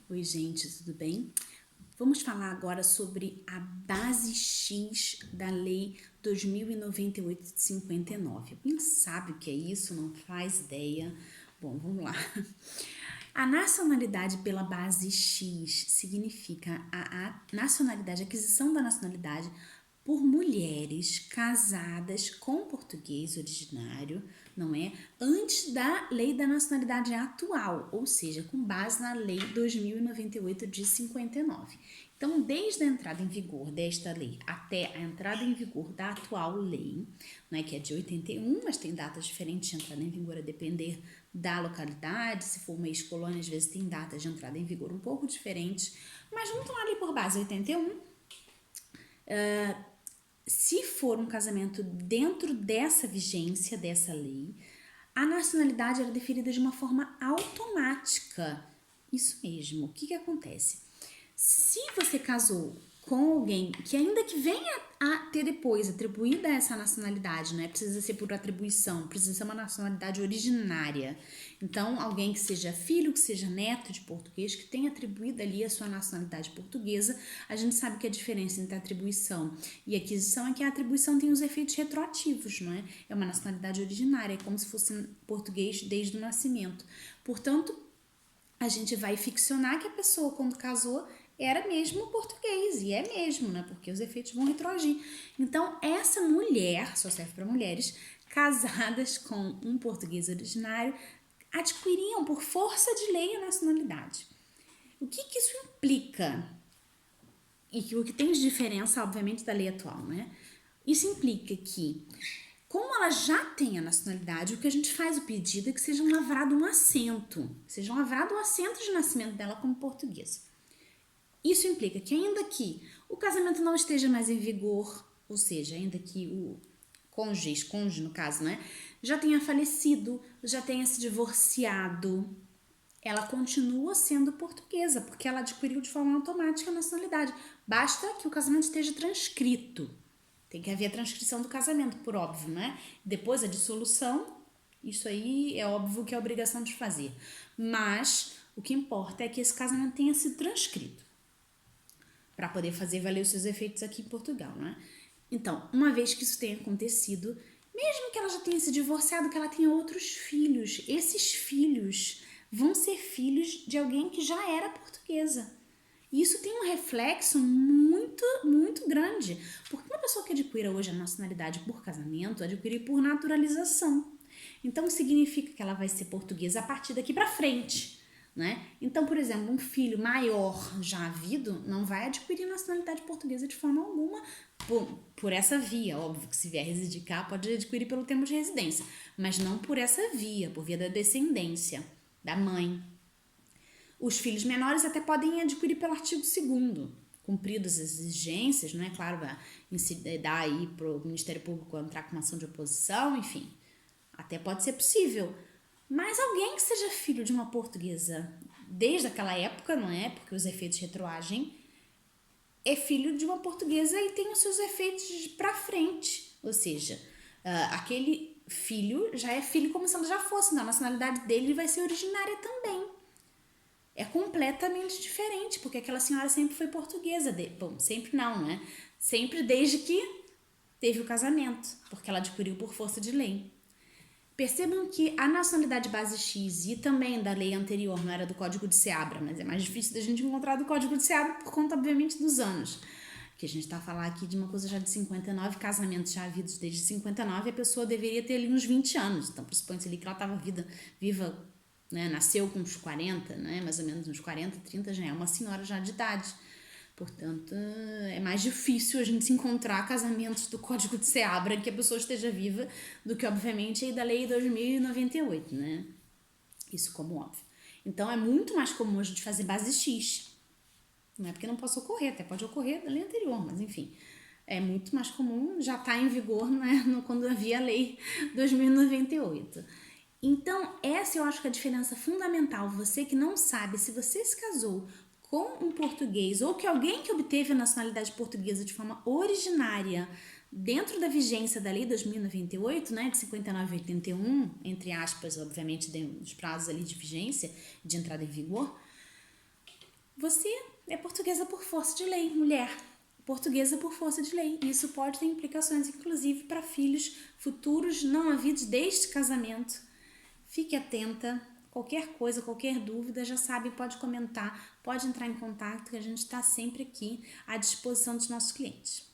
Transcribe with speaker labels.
Speaker 1: Oi, gente, tudo bem? Vamos falar agora sobre a base X da Lei 2098 de 59. Quem sabe o que é isso? Não faz ideia. Bom, vamos lá. A nacionalidade pela base X significa a nacionalidade, a aquisição da nacionalidade por mulheres casadas com português originário, não é? Antes da lei da nacionalidade atual, ou seja, com base na lei 2098 de 59. Então, desde a entrada em vigor desta lei até a entrada em vigor da atual lei, né, que é de 81, mas tem datas diferentes de entrada em vigor a depender da localidade, se for uma ex-colônia, às vezes tem datas de entrada em vigor um pouco diferentes, mas vamos tomar ali por base 81. Se for um casamento dentro dessa vigência dessa lei, a nacionalidade era definida de uma forma automática. Isso mesmo. O que acontece? Se você casou com alguém que ainda que venha a ter depois atribuída essa nacionalidade, né? Precisa ser por atribuição, precisa ser uma nacionalidade originária. Então, alguém que seja filho, que seja neto de português, que tenha atribuído ali a sua nacionalidade portuguesa, a gente sabe que a diferença entre atribuição e aquisição é que a atribuição tem os efeitos retroativos, não é? É uma nacionalidade originária, é como se fosse português desde o nascimento. Portanto, a gente vai ficcionar que a pessoa, quando casou, era mesmo português, e é mesmo, né? Porque os efeitos vão retroagir. Então, essa mulher, só serve para mulheres, casadas com um português originário, adquiriam por força de lei a nacionalidade. O que isso implica? E o que tem de diferença, obviamente, da lei atual, né? Isso implica que, como ela já tem a nacionalidade, o que a gente faz o pedido é que seja lavrado um assento, de nascimento dela como portuguesa. Isso implica que ainda que o casamento não esteja mais em vigor, ou seja, ainda que o cônjuge no caso, né, já tenha falecido, já tenha se divorciado, ela continua sendo portuguesa, porque ela adquiriu de forma automática a nacionalidade. Basta que o casamento esteja transcrito. Tem que haver a transcrição do casamento, por óbvio, né? Depois a dissolução, isso aí é óbvio que é obrigação de fazer. Mas o que importa é que esse casamento tenha sido transcrito para poder fazer valer os seus efeitos aqui em Portugal, né? Então, uma vez que isso tenha acontecido, mesmo que ela já tenha se divorciado, que ela tenha outros filhos, esses filhos vão ser filhos de alguém que já era portuguesa. E isso tem um reflexo muito, muito grande. Porque uma pessoa que adquira hoje a nacionalidade por casamento, adquire por naturalização. Então, significa que ela vai ser portuguesa a partir daqui para frente. Né? Então, por exemplo, um filho maior já havido não vai adquirir nacionalidade portuguesa de forma alguma por essa via. Óbvio que se vier residir cá, pode adquirir pelo tempo de residência, mas não por essa via, por via da descendência da mãe. Os filhos menores até podem adquirir pelo artigo 2º, cumpridas as exigências, não é? Claro, vai dar aí para o Ministério Público entrar com uma ação de oposição, enfim, até pode ser possível. Mas alguém que seja filho de uma portuguesa desde aquela época, não é? Porque os efeitos retroagem, é filho de uma portuguesa e tem os seus efeitos para frente. Ou seja, aquele filho já é filho como se ela já fosse, então a nacionalidade dele vai ser originária também. É completamente diferente, porque aquela senhora sempre foi portuguesa. Bom, sempre não, né? Sempre desde que teve o casamento, porque ela adquiriu por força de lei. Percebam que a nacionalidade base X e também da lei anterior, não era do Código de Seabra, mas é mais difícil da gente encontrar do Código de Seabra por conta, obviamente, dos anos. Que a gente está a falar aqui de uma coisa já de 59, casamentos já havidos desde 59, a pessoa deveria ter ali uns 20 anos. Então, pressupõe-se ali que ela estava viva, né? Nasceu com uns 40, né? Mais ou menos uns 40, 30, já é uma senhora já de idade. Portanto, é mais difícil a gente se encontrar casamentos do Código de Seabra que a pessoa esteja viva do que, obviamente, aí da Lei 2098, né? Isso como óbvio. Então, é muito mais comum a gente fazer base X. Não é porque não possa ocorrer, até pode ocorrer da lei anterior, mas enfim. É muito mais comum, já está em vigor, né, quando havia a Lei 2098. Então, essa eu acho que é a diferença fundamental. Você que não sabe se você se casou com um português ou que alguém que obteve a nacionalidade portuguesa de forma originária dentro da vigência da Lei 2098, né, de 59 a 81, entre aspas, obviamente, dos prazos ali de vigência, de entrada em vigor, Você é portuguesa por força de lei, mulher. Portuguesa por força de lei. Isso pode ter implicações, inclusive, para filhos futuros não havidos deste casamento. Fique atenta. Qualquer coisa, qualquer dúvida, já sabe, pode comentar, pode entrar em contato, que a gente está sempre aqui à disposição dos nossos clientes.